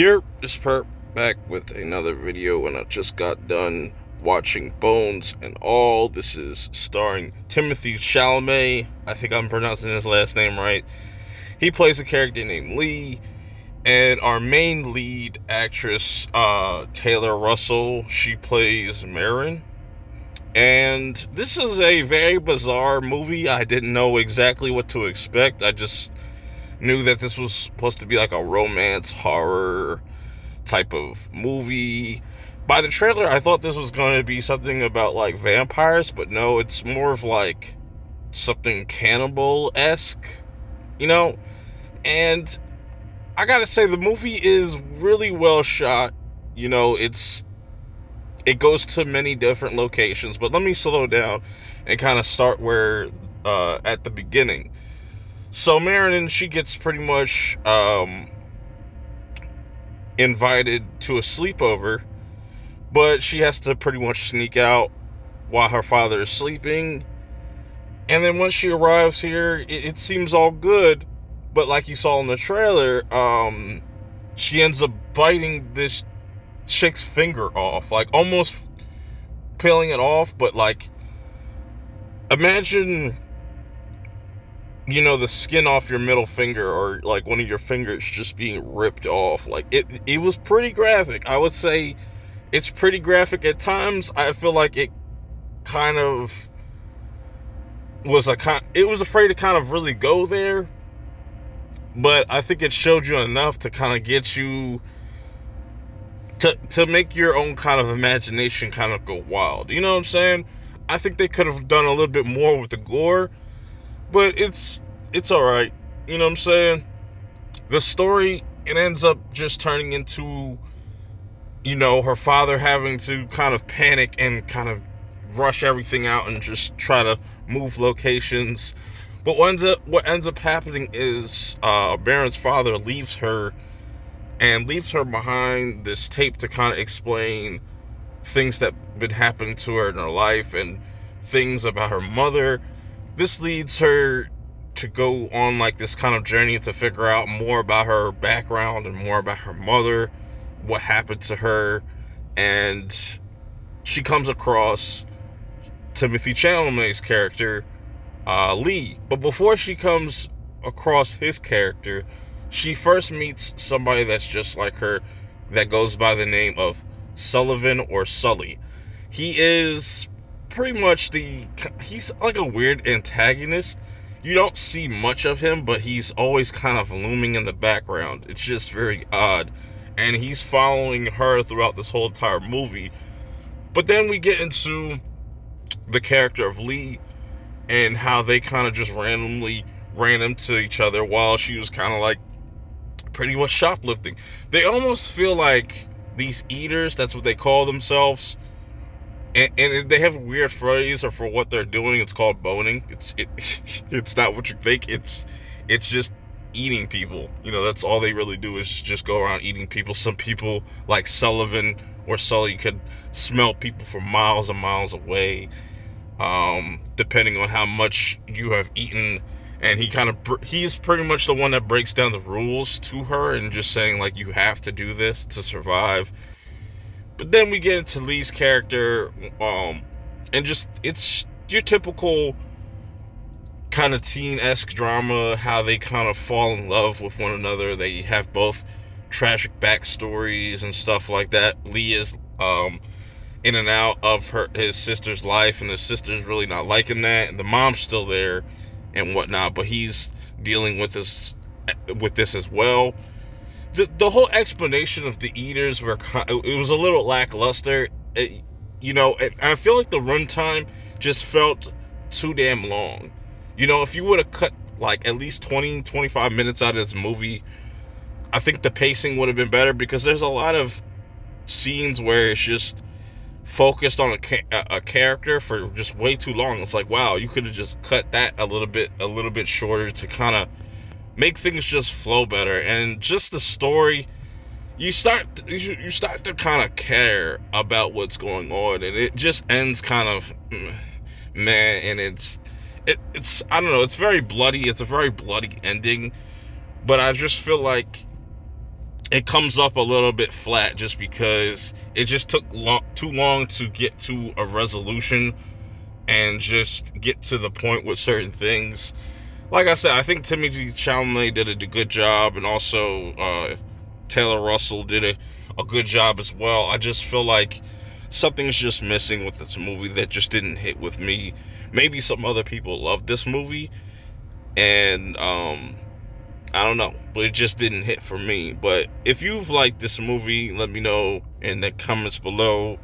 You're just perp back with another video, and I just got done watching Bones and All. This is starring Timothy Chalamet. I think I'm pronouncing his last name right. He plays a character named Lee, and our main lead actress, Taylor Russell, she plays Marin. And this is a very bizarre movie. I didn't know exactly what to expect. I just knew that this was supposed to be like a romance horror type of movie. By the trailer, I thought this was going to be something about like vampires, but no, it's more of like something cannibal-esque, you know? And I gotta say, the movie is really well shot. It goes to many different locations, but let me slow down and kind of start where at the beginning. So Marin, she gets pretty much invited to a sleepover, but she has to pretty much sneak out while her father is sleeping. And then once she arrives here, it seems all good, but like you saw in the trailer, she ends up biting this chick's finger off, like almost peeling it off. But like, imagine, the skin off your middle finger, or like one of your fingers just being ripped off. Like it was pretty graphic. I would say it's pretty graphic at times. I feel like it kind of was it was afraid to kind of really go there, but I think it showed you enough to kind of get you to make your own kind of imagination kind of go wild. You know what I'm saying? I think they could have done a little bit more with the gore, but it's all right. You know what I'm saying? The story, it ends up just turning into, her father having to kind of panic and kind of rush everything out and just try to move locations. But what ends up happening is Baron's father leaves her behind this tape to kind of explain things that been happening to her in her life and things about her mother. This leads her to go on like this kind of journey to figure out more about her background and more about her mother, what happened to her, and she comes across Timothy Chalamet's character, Lee. But before she comes across his character, she first meets somebody that's just like her, that goes by the name of Sullivan or Sully. He is pretty much he's like a weird antagonist. You don't see much of him, but he's always kind of looming in the background. It's just very odd. And he's following her throughout this whole entire movie. But then we get into the character of Lee and how they kind of just randomly ran into each other while she was kind of like pretty much shoplifting. They almost feel like these eaters, that's what they call themselves. And they have a weird phrase for what they're doing. It's called boning. It's not what you think. It's just eating people. That's all they really do, is just go around eating people. Some people, like Sullivan or Sully, could smell people from miles and miles away, depending on how much you have eaten. And he's pretty much the one that breaks down the rules to her and just saying like, you have to do this to survive. But then we get into Lee's character, and just, it's your typical kind of teen-esque drama, how they kind of fall in love with one another. They have both tragic backstories and stuff like that. Lee is in and out of his sister's life, and his sister's really not liking that, and the mom's still there and whatnot, but he's dealing with this as well. The whole explanation of the eaters it was a little lackluster. And I feel like the runtime just felt too damn long. If you would have cut like at least 20-25 minutes out of this movie, I think the pacing would have been better, because there's a lot of scenes where it's just focused on a character for just way too long. It's like, wow, you could have just cut that a little bit shorter to kind of make things just flow better. And just the story, you start to kind of care about what's going on, and it just ends kind of meh. And it's I don't know, it's very bloody. It's a very bloody ending, but I just feel like it comes up a little bit flat just because it just took too long to get to a resolution and just get to the point with certain things. Like I said, I think Timothée Chalamet did a good job, and also Taylor Russell did a good job as well. I just feel like something's just missing with this movie that just didn't hit with me. Maybe some other people loved this movie, and I don't know, but it just didn't hit for me. But if you've liked this movie, let me know in the comments below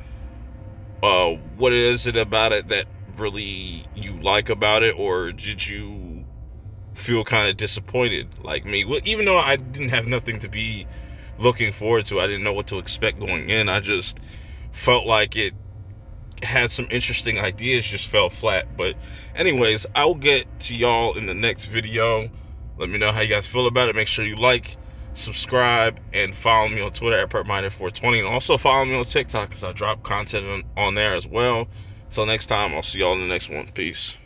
what is it about it that really you like about it, or did you feel kind of disappointed like me? Well, even though I didn't have nothing to be looking forward to, I didn't know what to expect going in, I just felt like it had some interesting ideas, just fell flat. But anyways, I'll get to y'all in the next video. Let me know how you guys feel about it. Make sure you like, subscribe, and follow me on Twitter at PertMinded420, and also follow me on TikTok because I drop content on there as well. Until next time, I'll see y'all in the next one. Peace.